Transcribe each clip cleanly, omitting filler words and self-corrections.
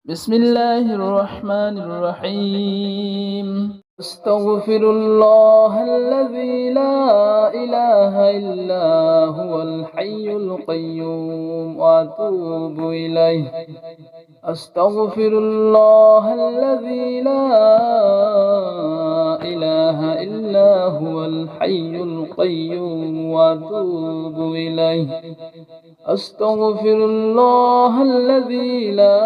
بسم الله الرحمن الرحيم. أستغفر الله الذي لا إله إلا هو الحي القيوم وأتوب إليه. أستغفر الله الذي لا إله إلا هو الحي القيوم وأتوب إليه. أستغفر الله الذي لا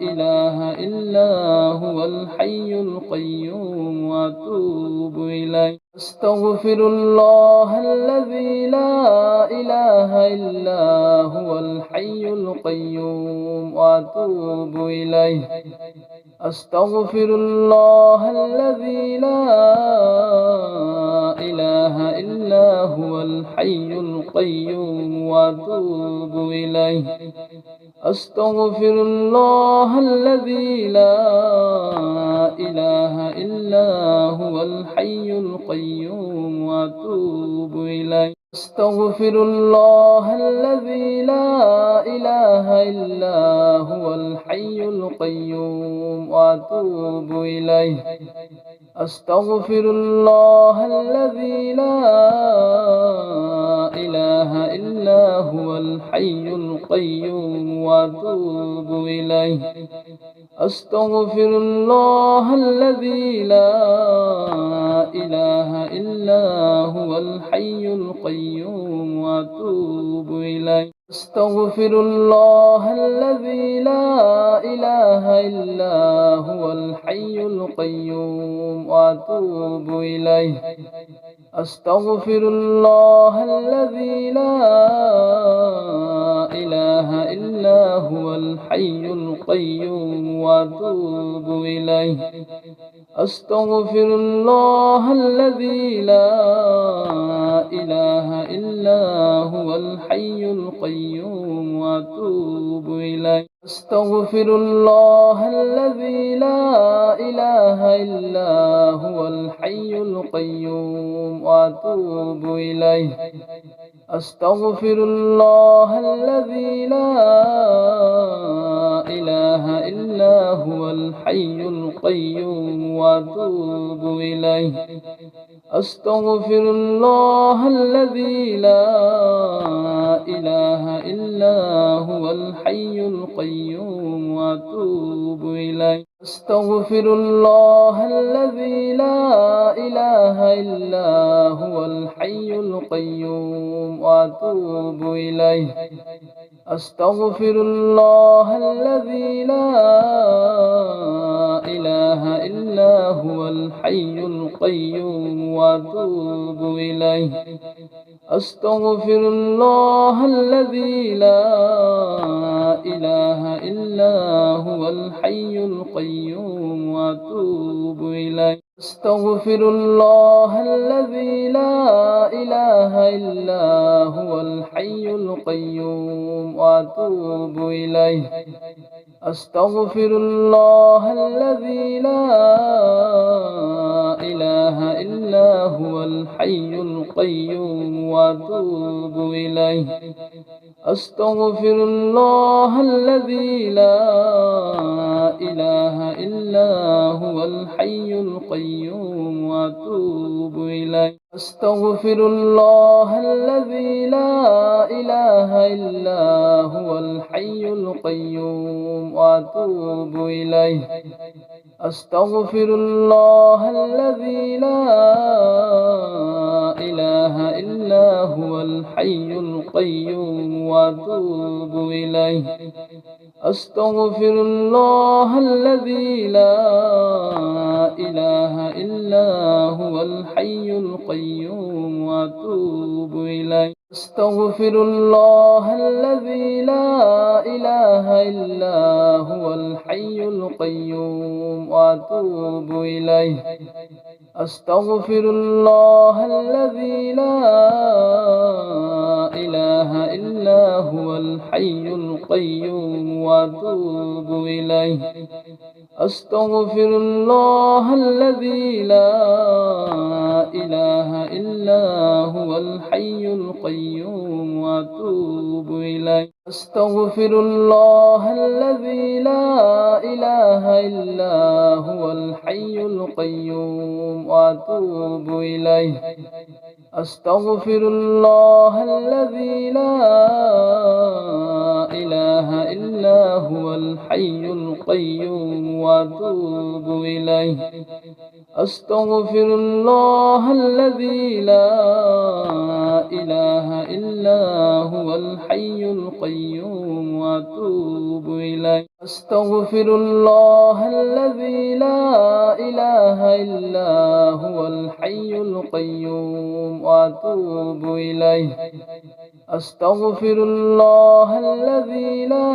إله إلا هو الحي القيوم وأتوب إليه. أستغفر الله الذي لا إله إلا هو الحي القيوم وأتوب إليه. أستغفر الله الذي لا إله إلا هو الحي القيوم وأتوب إليه. أستغفر الله الذي لا إله إلا هو الحي القيوم وأتوب إليه. أستغفر الله الذي لا إله إلا هو الحي القيوم وأتوب إليه. أستغفر الله الذي لا إله إلا هو الحي القيوم وأتوب إليه. أستغفر الله الذي لا إله إلا هو الحي القيوم وأتوب إليه. أستغفر الله الذي لا إله إلا هو الحي القيوم وأتوب إليه. أستغفر الله الذي لا إله إلا هو الحي القيوم وأتوب إليه. أستغفر الله الذي لا إله إلا هو الحي القيوم وأتوب إليه. أستغفر الله الذي لا إله إلا هو الحي القيوم وأتوب إليه. أستغفر الله الذي لا إله إلا هو الحي القيوم وأتوب إليه. أستغفر الله الذي لا إله إلا هو الحي القيوم وأتوب إليه. أستغفر الله الذي لا إله إلا هو الحي القيوم وأتوب إليه. أستغفر الله الذي لا إله إلا هو الحي القيوم وأتوب إليه. أستغفر الله الذي لا إله إلا هو الحي القيوم وأتوب إليه. أستغفر الله الذي لا إله إلا هو الحي القيوم وأتوب إليه. أستغفر الله الذي لا إله إلا هو الحي القيوم وأتوب إليه. أستغفر الله الذي لا إله إلا هو الحي القيوم وأتوب إليه. أستغفر الله الذي لا إله إلا هو الحي القيوم وأتوب إليه. أستغفر الله الذي لا إله إلا هو الحي القيوم وأتوب إليه. أستغفر الله الذي لا إله إلا هو الحي القيوم وأتوب إليه. أستغفر الله الذي لا إله إلا هو الحي القيوم وأتوب إليه. أستغفر الله الذي لا إله إلا هو الحي القيوم وأتوب إليه. أستغفر الله الذي لا إله إلا هو الحي القيوم وأتوب إليه. أستغفر الله الذي لا إلا هو الحي القيوم وأتوب إليه أستغفر الله الذي لا إله إلا هو الحي القيوم وأتوب إليه أستغفر الله الذي لا إله إلا هو الحي القيوم وأتوب إليه أستغفر الله الذي لا إله إلا هو الحي القيوم وأتوب إليه أستغفر الله الذي لا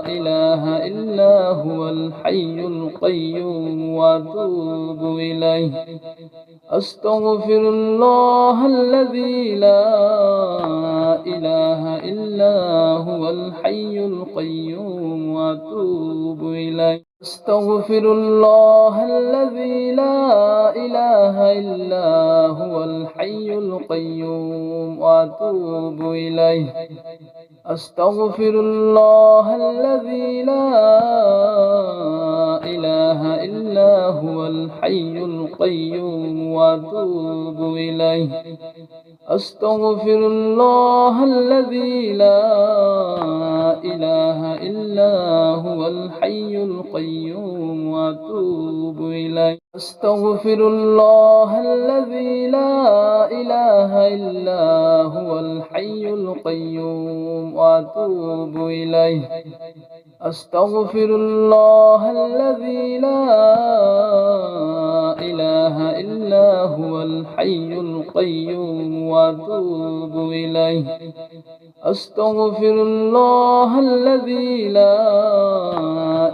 إله إلا هو الحي القيوم وأتوب إليه أستغفر الله الذي لا إله إلا هو الحي القيوم وأتوب إليه أستغفر الله الذي لا إله إلا هو الحي القيوم وأتوب إليه أستغفر الله الذي لا إله إلا هو الحي القيوم وأتوب إليه أستغفر الله الذي لا إله إلا هو الحي القيوم وأتوب إليه أستغفر الله الذي لا إله إلا هو الحي القيوم وأتوب إليه أستغفر الله الذي لا إله إلا هو الحي القيوم وأتوب إليه أستغفر الله الذي لا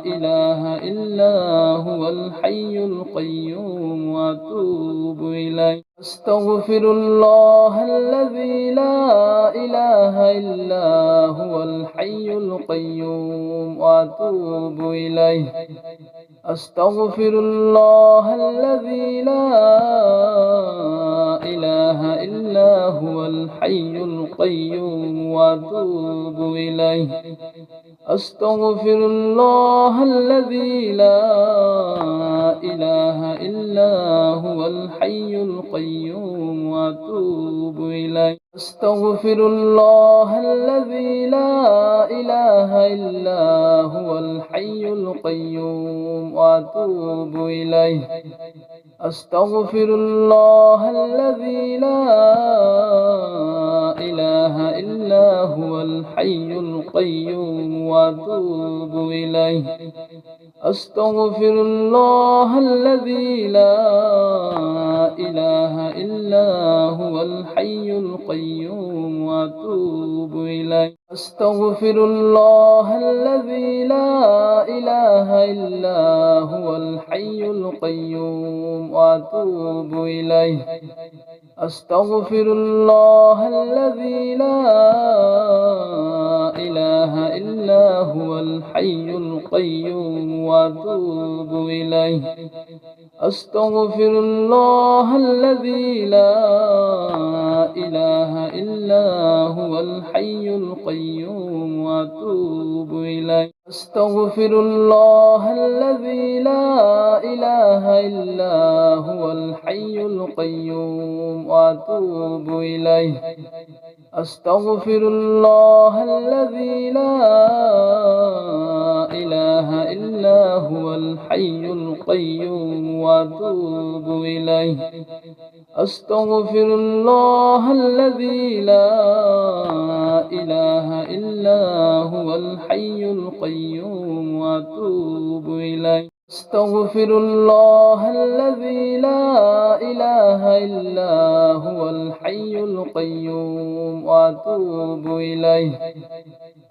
إله إلا هو الحي القيوم وأتوب إليه أستغفر الله الذي لا إله إلا هو الحي القيوم وأتوب إليه أستغفر الله الذي لا إله إلا هو الحي القيوم وأتوب إليه أستغفر الله الذي لا إله إلا هو الحي القيوم وأتوب إليه أستغفر الله الذي لا إله إلا هو الحي القيوم وأتوب إليه أستغفر الله الذي لا إله إلا هو الحي القيوم وأتوب إليه أستغفر الله الذي لا إله إلا هو الحي القيوم وأتوب إليه أستغفر الله الذي لا إله إلا هو الحي القيوم وأتوب إليه أستغفر الله الذي لا إله إلا هو الحي القيوم وأتوب إليه أستغفر الله الذي لا إله إلا هو الحي القيوم وأتوب إليه أستغفر الله الذي لا إله إلا هو الحي القيوم وأتوب إليه أستغفر الله الذي لا إله إلا هو الحي القيوم وأتوب إليه أستغفر الله الذي لا إله إلا هو الحي القيوم وأتوب إليه أستغفر الله الذي لا إله إلا هو الحي القيوم وأتوب إليه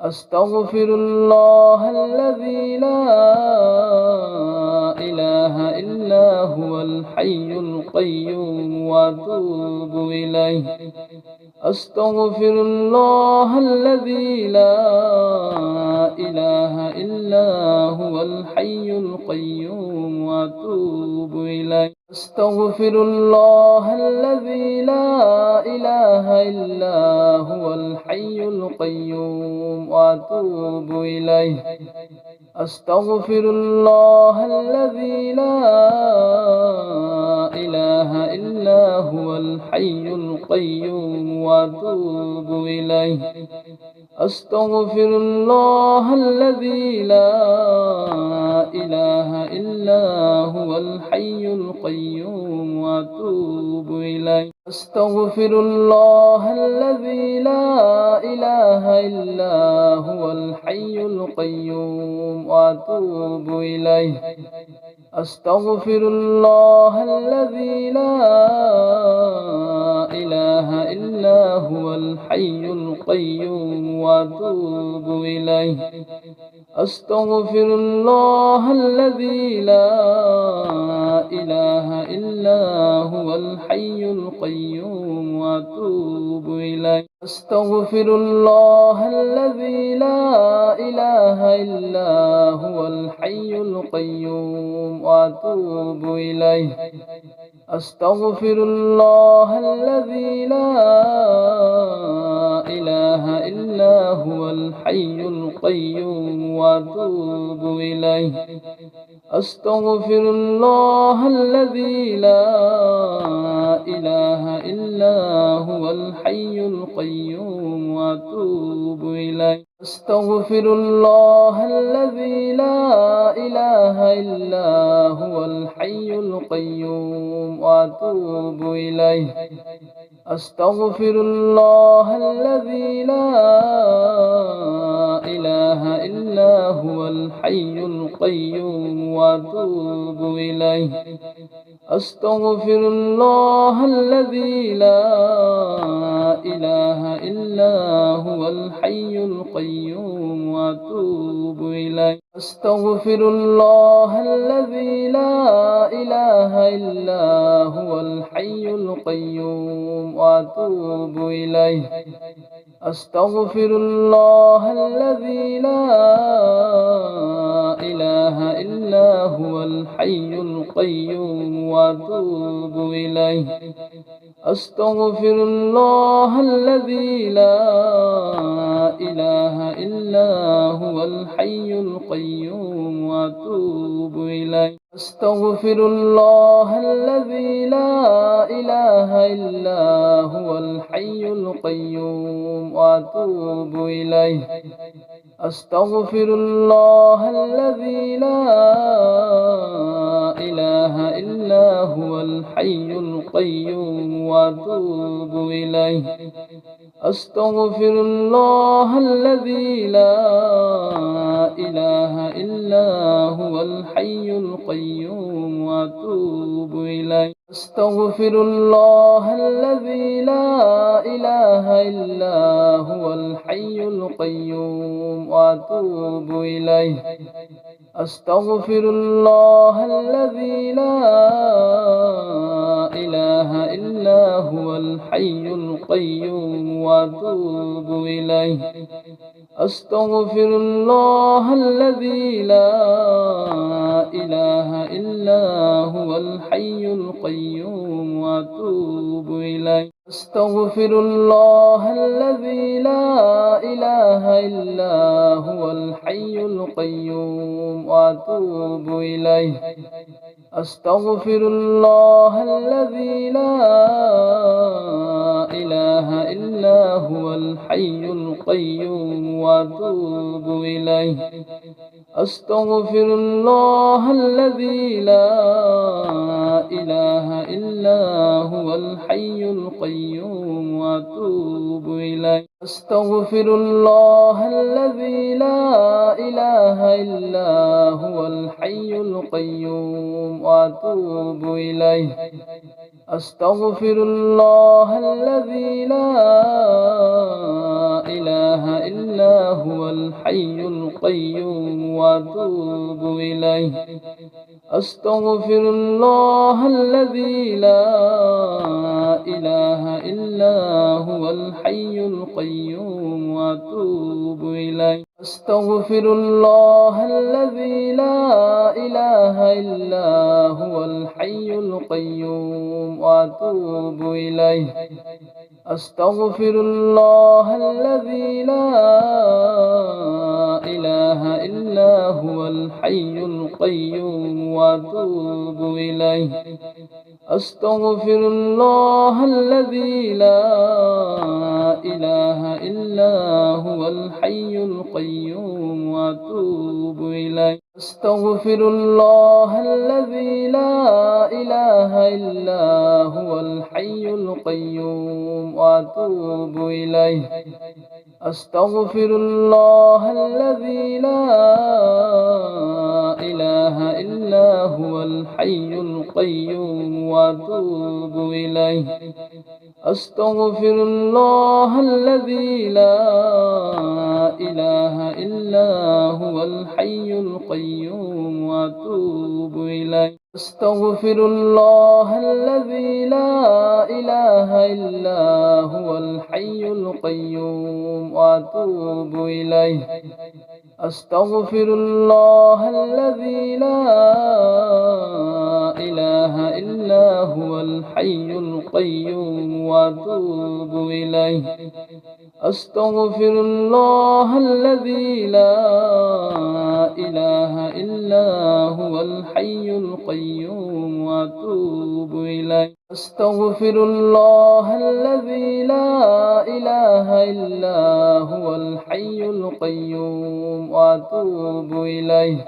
أستغفر الله الذي لا إله إلا هو الحي القيوم وأتوب إليه أستغفر الله الذي لا إله إلا هو الحي القيوم وأتوب إليه أستغفر الله الذي لا إله إلا هو الحي القيوم وأتوب إليه. أستغفر الله الذي لا إله إلا هو الحي القيوم وأتوب إليه. أستغفر الله الذي لا إله إلا هو الحي القيوم وأتوب إليه. أستغفر الله الذي لا إله إلا هو الحي القيوم وأتوب إليه. أستغفر الله الذي لا إله إلا هو الحي القيوم وأتوب إليه. أستغفر الله الذي لا إله إلا هو الحي القيوم وأتوب إليه. أستغفر الله الذي لا إله إلا هو الحي القيوم وأتوب إليه. أستغفر الله الذي لا إله إلا هو الحي القيوم وأتوب إليه. أستغفر الله الذي لا إله إلا هو الحي القيوم وأتوب إليه. أستغفر الله الذي لا إله إلا هو الحي القيوم وأتوب إليه. أستغفر الله الذي لا إله إلا هو الحي القيوم وأتوب إليه. أستغفر الله الذي لا إله إلا هو الحي القيوم وأتوب إليه. أستغفر الله الذي لا إله إلا هو الحي القيوم وأتوب إليه. أستغفر الله الذي لا إله إلا هو الحي القيوم وأتوب إليه. أستغفر الله الذي لا إله إلا هو الحي القيوم وأتوب إليه. أستغفر الله الذي لا إله إلا هو الحي القيوم وأتوب إليه. أستغفر الله الذي لا إله إلا هو الحي القيوم وأتوب إليه. أستغفر الله الذي لا إله إلا هو الحي القيوم وأتوب إليه. أستغفر الله الذي لا إله إلا هو الحي القيوم وأتوب إليه. أستغفر الله الذي لا إله إلا هو الحي القيوم وأتوب إليه. أستغفر الله الذي لا إله إلا هو الحي القيوم وأتوب إليه. أستغفر الله الذي لا إله إلا هو الحي القيوم وأتوب إليه. أستغفر الله الذي لا إله إلا هو الحي القيوم وأتوب إليه. أستغفر الله الذي لا إله إلا هو الحي القيوم وأتوب إليه. أستغفر الله الذي لا إله إلا هو الحي القيوم وأتوب إليه. أستغفر الله الذي لا إله إلا هو الحي القيوم وأتوب إليه. أستغفر الله الذي لا إله إلا هو الحي القيوم وأتوب إليه. أستغفر الله الذي لا إله إلا هو الحي القيوم وأتوب إليه. أستغفر الله الذي لا إله إلا هو الحي القيوم وأتوب إليه. أستغفر الله الذي لا إله إلا هو الحي القيوم وأتوب إليه. أستغفر الله الذي لا إله إلا هو الحي القيوم وأتوب إليه. أستغفر الله الذي لا إله إلا هو الحي القيوم وأتوب إليه. أستغفر الله الذي لا إله إلا هو الحي القيوم وأتوب إليه. أستغفر الله الذي لا إله إلا هو الحي القيوم وأتوب إليه. أستغفر الله الذي لا إله إلا هو الحي القيوم وأتوب إليه. أستغفر الله الذي لا إله إلا هو الحي القيوم وأتوب إليه. أستغفر الله الذي لا إله إلا هو الحي القيوم وأتوب إليه.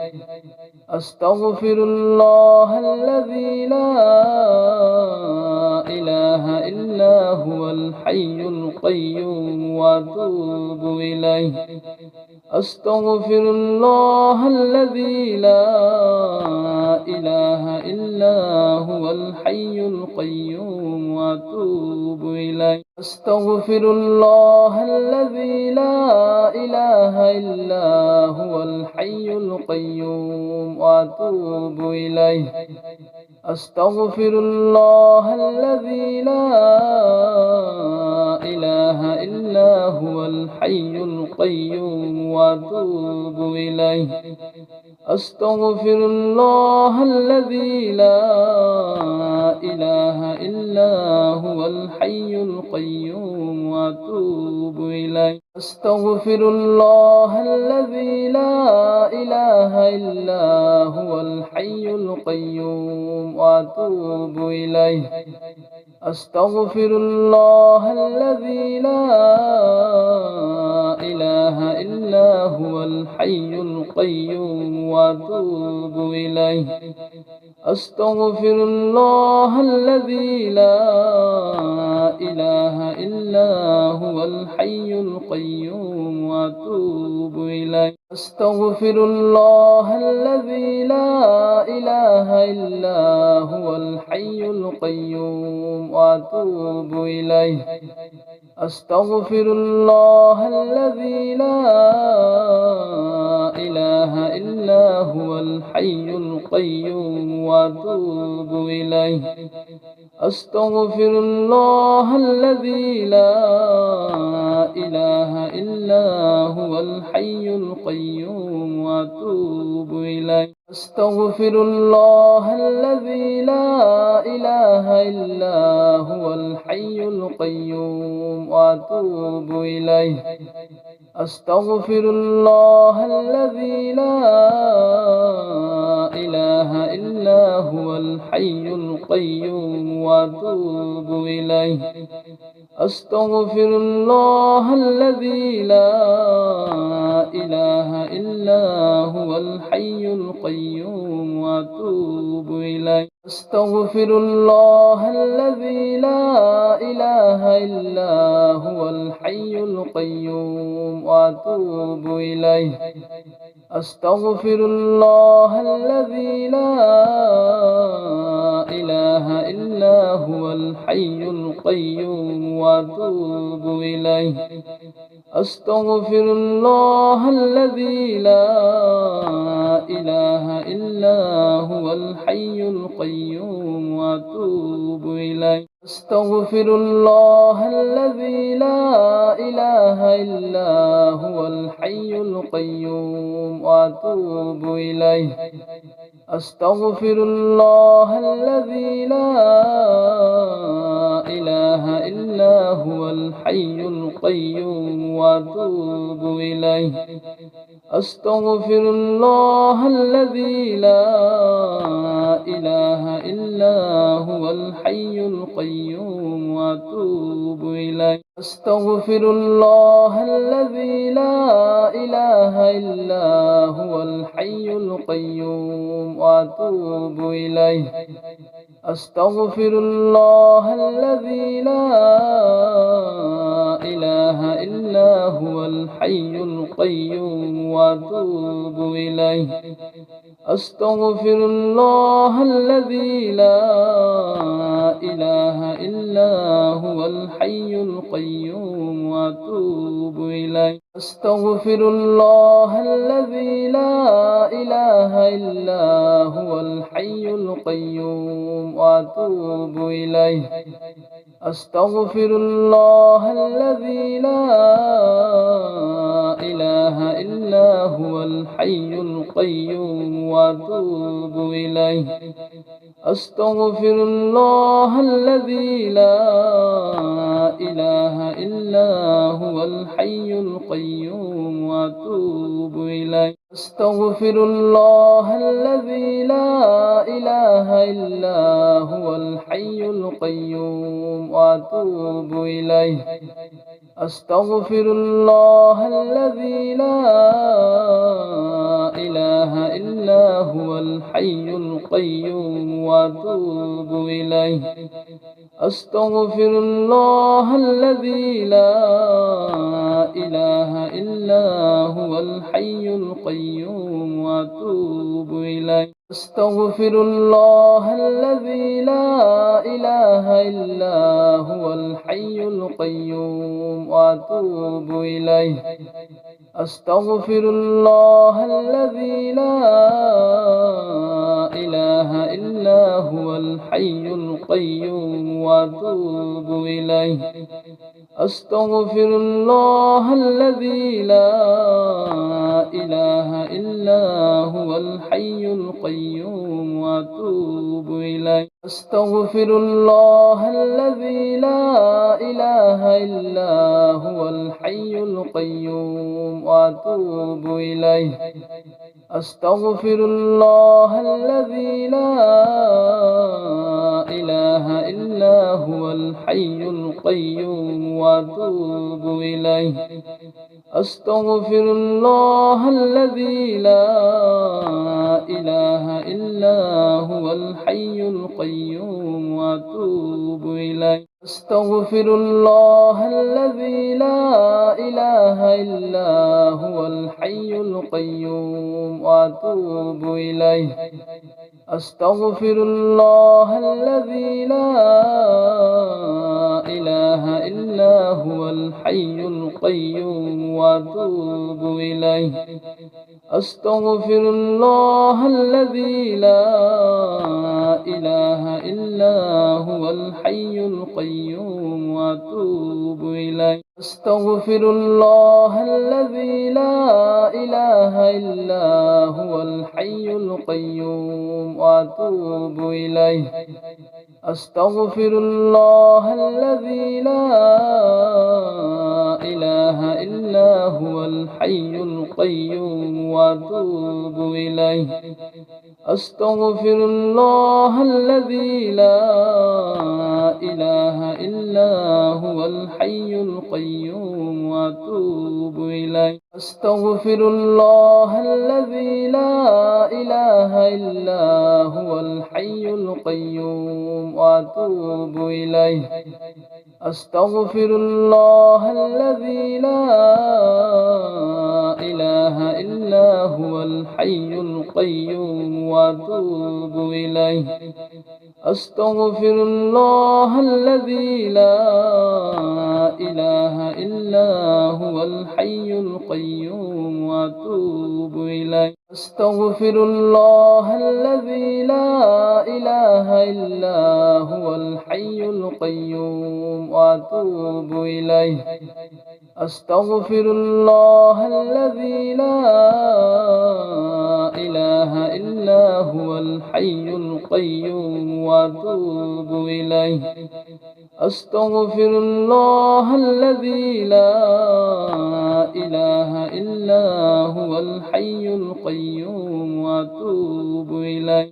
أستغفر الله الذي لا إله إلا هو الحي القيوم وأتوب إليه. أستغفر الله الذي لا إله إلا هو الحي القيوم وأتوب إليه. أستغفر الله الذي لا إله إلا هو الحي القيوم وأتوب إليه. أستغفر الله الذي لا إله إلا هو الحي القيوم وأتوب إليه. أستغفر الله الذي لا إله إلا هو الحي القيوم وأتوب إليه. أستغفر الله الذي لا إله إلا هو الحي القيوم وأتوب إليه. أستغفر الله الذي لا إله إلا هو الحي القيوم وأتوب إليه. أستغفر الله الذي لا إله إلا هو الحي القيوم وأتوب إليه. أستغفر الله الذي لا إله إلا هو الحي القيوم وأتوب إليه. أستغفر الله الذي لا إله إلا هو الحي القيوم وأتوب إليه. أستغفر الله الذي لا إله إلا هو الحي القيوم وأتوب إليه. أستغفر الله الذي لا إله إلا هو الحي القيوم وأتوب إليه. أستغفر الله الذي لا إله إلا هو الحي القيوم وأتوب إليه. أستغفر الله الذي لا إله إلا هو الحي القيوم وأتوب إليه. أستغفر الله الذي لا إله إلا هو الحي القيوم وأتوب إليه. أستغفر الله الذي لا إله إلا هو الحي القيوم وأتوب إليه. أستغفر الله الذي لا إله إلا هو الحي القيوم وأتوب إليه. أستغفر الله الذي لا إله إلا هو الحي القيوم وأتوب إليه. أستغفر الله الذي لا إله إلا هو الحي القيوم وأتوب إليه. أستغفر الله الذي لا إله إلا هو الحي القيوم وأتوب إليه. أستغفر الله الذي لا إله إلا هو الحي القيوم وأتوب إليه. أستغفر الله الذي لا إله إلا هو الحي القيوم وأتوب إليه. أستغفر الله الذي لا إله إلا هو الحي القيوم وأتوب إليه. أستغفر الله الذي لا إله إلا هو الحي القيوم وأتوب إليه. أستغفر الله الذي لا إله إلا هو الحي القيوم وأتوب إليه. أستغفر الله الذي لا إله إلا هو الحي القيوم وأتوب إليه. أستغفر الله الذي لا إله إلا هو الحي القيوم وأتوب إليه. أستغفر الله الذي لا إله إلا هو الحي القيوم وأتوب إليه. أستغفر الله الذي لا إله إلا هو الحي القيوم وأتوب إليه. أستغفر الله الذي لا إله إلا هو الحي القيوم وأتوب إليه. أستغفر الله الذي لا إله إلا هو الحي القيوم وأتوب إليه. أستغفر الله الذي لا إله إلا هو الحي القيوم وأتوب إليه. أستغفر الله الذي لا إله إلا هو الحي القيوم وأتوب إليه. أستغفر الله الذي لا إله إلا هو الحي القيوم وأتوب إليه. أستغفر الله الذي لا إله إلا هو الحي القيوم وأتوب إليه. أستغفر الله الذي لا إله إلا هو الحي القيوم وأتوب إليه. أستغفر الله الذي لا إله إلا هو الحي القيوم وأتوب إليه. أستغفر الله الذي لا إله إلا هو الحي القيوم وأتوب إليه. أستغفر الله الذي لا إله إلا هو الحي القيوم وأتوب إليه. أستغفر الله الذي لا إله إلا هو الحي القيوم وأتوب إليه. أستغفر الله الذي لا إله إلا هو الحي القيوم وأتوب إليه. أستغفر الله الذي لا إله إلا هو الحي القيوم وأتوب إليه. أستغفر الله الذي لا إله إلا هو الحي القيوم وأتوب إليه. أستغفر الله الذي لا إله إلا هو الحي القيوم وأتوب إليه. أستغفر الله الذي لا إله إلا هو الحي القيوم وأتوب إليه أستغفر الله الذي لا إله إلا هو الحي القيوم وأتوب إليه أستغفر الله الذي لا إله إلا هو الحي القيوم وأتوب إليه